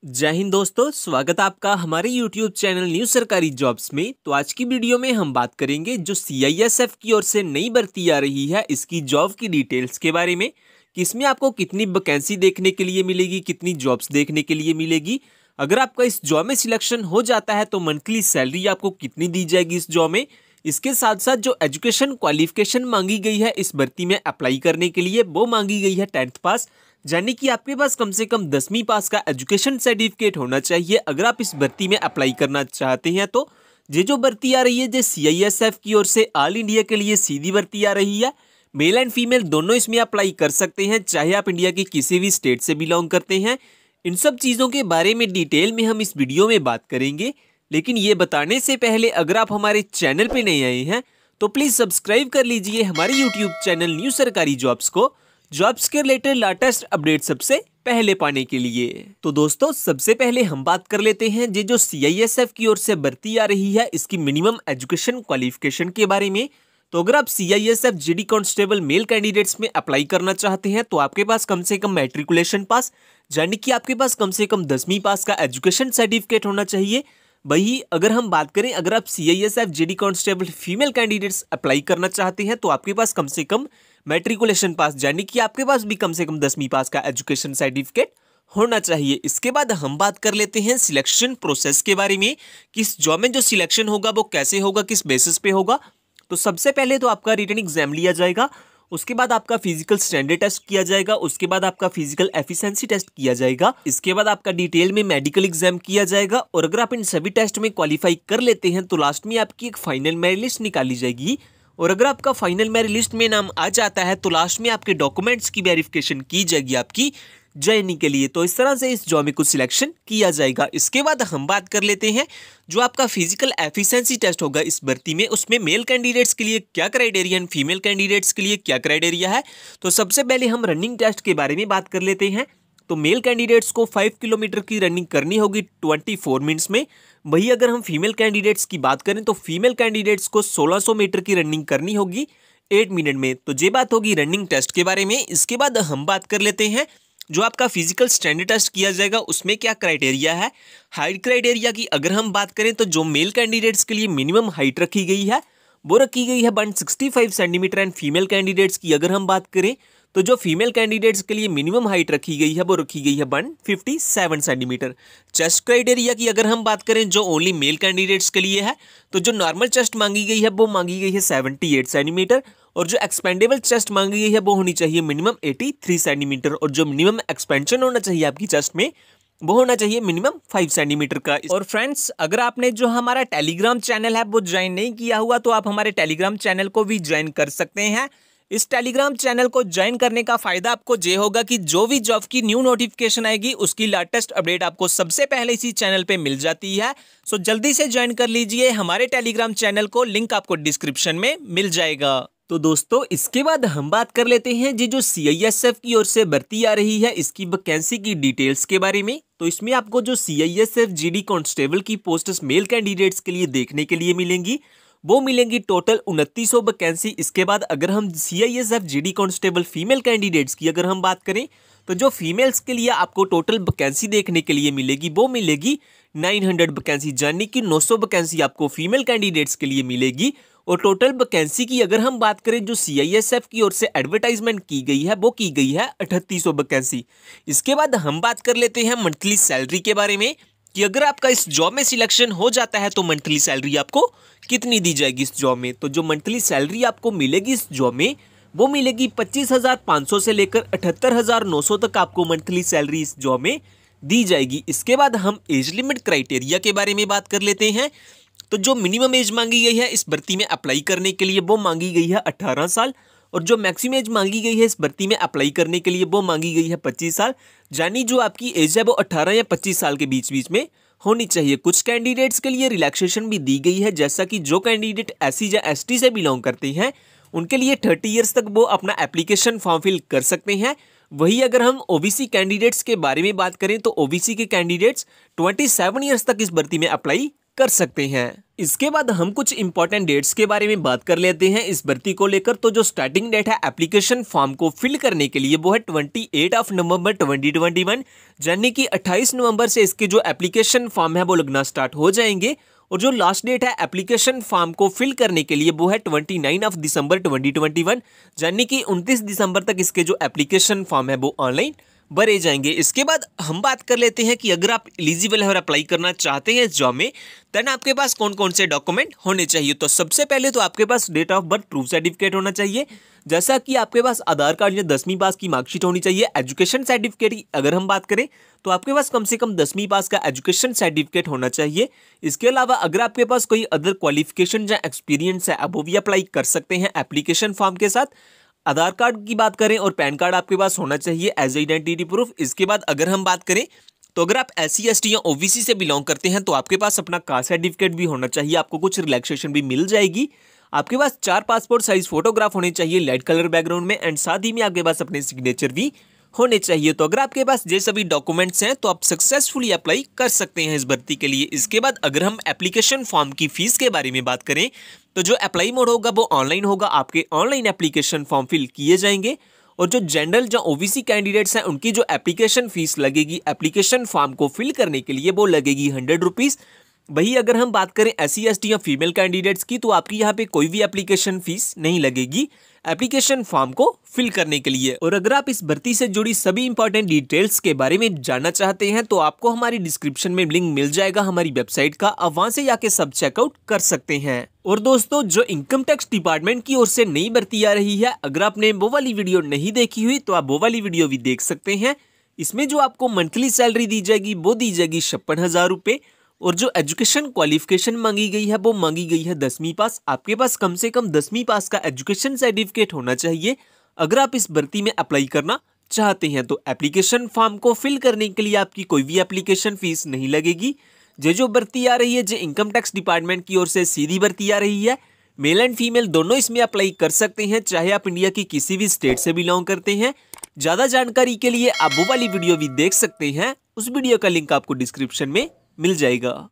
जय हिंद दोस्तों, स्वागत है आपका हमारे YouTube चैनल न्यू सरकारी जॉब्स में। तो आज की वीडियो में हम बात करेंगे जो CISF की ओर से नई भर्ती आ रही है इसकी जॉब की डिटेल्स के बारे में कि इसमें आपको कितनी वैकेंसी देखने के लिए मिलेगी, कितनी जॉब्स देखने के लिए मिलेगी। अगर आपका इस जॉब में सिलेक्शन हो जाता है तो मंथली सैलरी आपको कितनी दी जाएगी इस जॉब में। इसके साथ साथ जो एजुकेशन क्वालिफिकेशन मांगी गई है इस भर्ती में अप्लाई करने के लिए वो मांगी गई है 10th पास, यानी कि आपके पास कम से कम 10वीं पास का एजुकेशन सर्टिफिकेट होना चाहिए अगर आप इस भर्ती में अप्लाई करना चाहते हैं। तो ये जो भर्ती आ रही है जो CISF की ओर से ऑल इंडिया के लिए सीधी भर्ती आ रही है। मेल एंड फीमेल दोनों इसमें अप्लाई कर सकते हैं, चाहे आप इंडिया के किसी भी स्टेट से बिलोंग करते हैं। इन सब चीज़ों के बारे में डिटेल में हम इस वीडियो में बात करेंगे, लेकिन ये बताने से पहले अगर आप हमारे चैनल पे नए आए हैं तो प्लीज़ सब्सक्राइब कर लीजिए हमारे YouTube चैनल न्यू सरकारी जॉब्स को, जॉब्स के रिलेटेड लेटेस्ट अपडेट सबसे पहले पाने के लिए। तो दोस्तों सबसे पहले हम बात कर लेते हैं ये जो CISF की ओर से भर्ती आ रही है इसकी मिनिमम एजुकेशन क्वालिफिकेशन के बारे में। तो अगर आप CISF GD constable male candidates में अप्लाई करना चाहते हैं तो आपके पास कम से कम मैट्रिकुलेशन पास, यानी कि आपके पास कम से कम 10वीं पास का एजुकेशन सर्टिफिकेट होना चाहिए। वही अगर हम बात करें अगर आप CISF GD constable female candidates apply करना चाहते हैं तो आपके पास कम से कम मैट्रिकुलेशन पास, यानी कि आपके पास भी कम से कम 10वीं पास का एजुकेशन सर्टिफिकेट होना चाहिए। इसके बाद हम बात कर लेते हैं सिलेक्शन प्रोसेस के बारे में कि इस जॉब में जो सिलेक्शन होगा वो कैसे होगा, किस बेसिस पे होगा। तो सबसे पहले तो आपका रिटन एग्जाम लिया जाएगा, उसके बाद आपका फिजिकल स्टैंडर्ड टेस्ट किया जाएगा, उसके बाद आपका फिजिकल एफिशिएंसी टेस्ट किया जाएगा, इसके बाद आपका डिटेल में मेडिकल एग्जाम किया जाएगा। और अगर आप इन सभी टेस्ट में क्वालिफाई कर लेते हैं तो लास्ट में आपकी एक फाइनल मेरिट लिस्ट निकाली जाएगी। और अगर आपका फाइनल मेरिट लिस्ट में नाम आ जाता है तो लास्ट में आपके डॉक्यूमेंट्स की वेरिफिकेशन की जाएगी आपकी ज्वाइनिंग के लिए। तो इस तरह से इस जॉब में कुछ सिलेक्शन किया जाएगा। इसके बाद हम बात कर लेते हैं जो आपका फिजिकल एफिशिएंसी टेस्ट होगा इस भर्ती में, उसमें मेल कैंडिडेट्स के लिए क्या क्राइटेरिया एंड फीमेल कैंडिडेट्स के लिए क्या क्राइटेरिया है। तो सबसे पहले हम रनिंग टेस्ट के बारे में बात कर लेते हैं। तो मेल कैंडिडेट्स को 5 किलोमीटर की रनिंग करनी होगी 24 मिनट्स में। वही अगर हम फीमेल कैंडिडेट्स की बात करें तो फीमेल कैंडिडेट्स को 1600 मीटर की रनिंग करनी होगी 8 मिनट में। तो ये बात होगी रनिंग टेस्ट के बारे में। इसके बाद हम बात कर लेते हैं जो आपका फिजिकल स्टैंडर्ड टेस्ट किया जाएगा उसमें क्या क्राइटेरिया है। हाइट क्राइटेरिया की अगर हम बात करें तो जो मेल कैंडिडेट्स के लिए मिनिमम हाइट रखी गई है वो रखी गई है 165 सेंटीमीटर एंड फीमेल कैंडिडेट्स की अगर हम बात करें तो जो फीमेल कैंडिडेट्स के लिए मिनिमम हाइट रखी गई है वो रखी गई है 157 सेंटीमीटर। चेस्ट क्राइटेरिया की अगर हम बात करें जो ओनली मेल कैंडिडेट्स के लिए है तो जो नॉर्मल चेस्ट मांगी गई है वो मांगी गई है 78 सेंटीमीटर, और जो एक्सपेंडेबल चेस्ट मांगी गई है वो होनी चाहिए मिनिमम 83 सेंटीमीटर, और जो मिनिमम एक्सपेंशन होना चाहिए आपकी चेस्ट में वो होना चाहिए मिनिमम 5 सेंटीमीटर का। और फ्रेंड्स अगर आपने जो हमारा टेलीग्राम चैनल है वो ज्वाइन नहीं किया हुआ तो आप हमारे टेलीग्राम चैनल को भी ज्वाइन कर सकते हैं। इस टेलीग्राम चैनल को ज्वाइन करने का फायदा आपको ये होगा कि जो भी जॉब की न्यू नोटिफिकेशन आएगी उसकी लेटेस्ट अपडेट आपको सबसे पहले इसी चैनल पे मिल जाती है। सो जल्दी से ज्वाइन कर लीजिए हमारे टेलीग्राम चैनल को, लिंक आपको डिस्क्रिप्शन में मिल जाएगा। तो दोस्तों इसके बाद हम बात कर लेते हैं ये जो CISF की ओर से भर्ती आ रही है इसकी वैकेंसी की डिटेल्स के बारे में। तो इसमें आपको जो CISF GD कांस्टेबल की पोस्ट्स मेल कैंडिडेट्स के लिए देखने के लिए मिलेंगी वो मिलेंगी टोटल 2900 वैकेंसी। इसके बाद अगर हम CISF GD constable female candidates की अगर हम बात करें तो जो फीमेल्स के लिए आपको टोटल वैकेंसी देखने के लिए मिलेगी वो मिलेगी 900 वैकेंसी, यानी कि 900 वैकेंसी आपको फीमेल कैंडिडेट्स के लिए मिलेगी। और टोटल वैकेंसी की अगर हम बात करें जो CISF की ओर से एडवर्टाइजमेंट की गई है वो की गई है 3800 वैकेंसी। इसके बाद हम बात कर लेते हैं मंथली सैलरी के बारे में कि अगर आपका इस जॉब में सिलेक्शन हो जाता है तो मंथली सैलरी आपको कितनी दी जाएगी इस जॉब में। तो जो मंथली सैलरी आपको मिलेगी इस जॉब में वो मिलेगी 25,500 से लेकर 78,900 तक आपको मंथली सैलरी इस जॉब में दी जाएगी। इसके बाद हम एज लिमिट क्राइटेरिया के बारे में बात कर लेते हैं। तो जो मिनिमम एज मांगी गई है इस भर्ती में अप्लाई करने के लिए वो मांगी गई है 18 साल, और जो मैक्सिमम एज मांगी गई है इस भर्ती में अप्लाई करने के लिए वो मांगी गई है 25 साल, यानी जो आपकी एज है वो 18 या 25 साल के बीच बीच में होनी चाहिए। कुछ कैंडिडेट्स के लिए रिलैक्सेशन भी दी गई है, जैसा कि जो कैंडिडेट SC या ST से बिलोंग करते हैं उनके लिए 30 ईयर्स तक वो अपना एप्लीकेशन फॉर्म फिल कर सकते हैं। वही अगर हम OBC कैंडिडेट्स के बारे में बात करें तो OBC के कैंडिडेट्स 27 ईयर्स तक इस भर्ती में अप्लाई कर सकते हैं। इसके बाद हम कुछ इंपॉर्टेंट डेट्स के बारे में बात कर लेते हैं इस भर्ती को लेकर। तो जो स्टार्टिंग डेट है एप्लीकेशन फॉर्म को फिल करने के लिए वो है 28 नवंबर 2021, यानी कि 28 नवंबर से इसके जो एप्लीकेशन फॉर्म है वो लगना स्टार्ट हो जाएंगे। और जो लास्ट डेट है एप्लीकेशन फॉर्म को फिल करने के लिए वो है 29 दिसंबर 2021, यानी कि 29 दिसंबर तक इसके जो एप्लीकेशन फॉर्म है वो ऑनलाइन भरे जाएंगे। इसके बाद हम बात कर लेते हैं कि अगर आप एलिजिबल है और अप्लाई करना चाहते हैं इस जॉब में, देन आपके पास कौन कौन से डॉक्यूमेंट होने चाहिए। तो सबसे पहले तो आपके पास date of birth proof certificate होना चाहिए, जैसा कि आपके पास आधार कार्ड या 10वीं पास की मार्कशीट होनी चाहिए। एजुकेशन सर्टिफिकेट की अगर हम बात करें तो आपके पास कम से कम 10वीं पास का एजुकेशन सर्टिफिकेट होना चाहिए। इसके अलावा अगर आपके पास कोई अदर क्वालिफिकेशन या एक्सपीरियंस है आप वो भी अप्लाई कर सकते हैं एप्लीकेशन फॉर्म के साथ। आधार कार्ड की बात करें और पैन कार्ड आपके पास होना चाहिए एज आइडेंटिटी प्रूफ। इसके बाद अगर हम बात करें तो अगर आप SC ST या OBC से बिलोंग करते हैं तो आपके पास अपना कास्ट सर्टिफिकेट भी होना चाहिए, आपको कुछ रिलैक्सेशन भी मिल जाएगी। आपके पास 4 पासपोर्ट साइज फोटोग्राफ होने चाहिए लाइट कलर बैकग्राउंड में, एंड साथ ही में आपके पास अपने सिग्नेचर भी होने चाहिए। तो अगर आपके पास ये सभी डॉक्यूमेंट्स हैं तो आप सक्सेसफुली अप्लाई कर सकते हैं इस भर्ती के लिए। इसके बाद अगर हम एप्लीकेशन फॉर्म की फीस के बारे में बात करें तो जो अप्लाई मोड होगा वो ऑनलाइन होगा, आपके ऑनलाइन एप्लीकेशन फॉर्म फिल किए जाएंगे। और जो जनरल या OBC कैंडिडेट्स हैं उनकी जो एप्लीकेशन फीस लगेगी एप्लीकेशन फॉर्म को फिल करने के लिए वो लगेगी 100 रुपीज़। वही अगर हम बात करें SC ST या फीमेल कैंडिडेट्स की तो आपकी यहाँ पे कोई भी एप्लीकेशन फीस नहीं लगेगी एप्लीकेशन फॉर्म को फिल करने के लिए। और अगर आप इस भर्ती से जुड़ी सभी इंपॉर्टेंट डिटेल्स के बारे में जानना चाहते हैं तो आपको हमारी डिस्क्रिप्शन में लिंक मिल जाएगा हमारी वेबसाइट का, आप वहां से जाके सब चेकआउट कर सकते हैं। और दोस्तों जो इनकम टैक्स डिपार्टमेंट की ओर से नई भर्ती आ रही है, अगर आपने वो वाली वीडियो नहीं देखी हुई तो आप वो वाली वीडियो भी देख सकते हैं। इसमें जो आपको मंथली सैलरी दी जाएगी वो दी जाएगी 56,000 रुपये। और जो एजुकेशन क्वालिफिकेशन मांगी गई है वो मांगी गई है 10वीं पास। आपके पास कम से कम 10वीं पास का एजुकेशन सर्टिफिकेट होना चाहिए अगर आप इस भर्ती में अप्लाई करना चाहते हैं। तो एप्लीकेशन फॉर्म को फिल करने के लिए आपकी कोई भी एप्लीकेशन फीस नहीं लगेगी। जो भर्ती आ रही है जो इनकम टैक्स डिपार्टमेंट की ओर से सीधी भर्ती आ रही है, मेल एंड फीमेल दोनों इसमें अप्लाई कर सकते हैं, चाहे आप इंडिया की किसी भी स्टेट से बिलोंग करते हैं। ज़्यादा जानकारी के लिए आप वो वाली वीडियो भी देख सकते हैं, उस वीडियो का लिंक आपको डिस्क्रिप्शन में मिल जाएगा।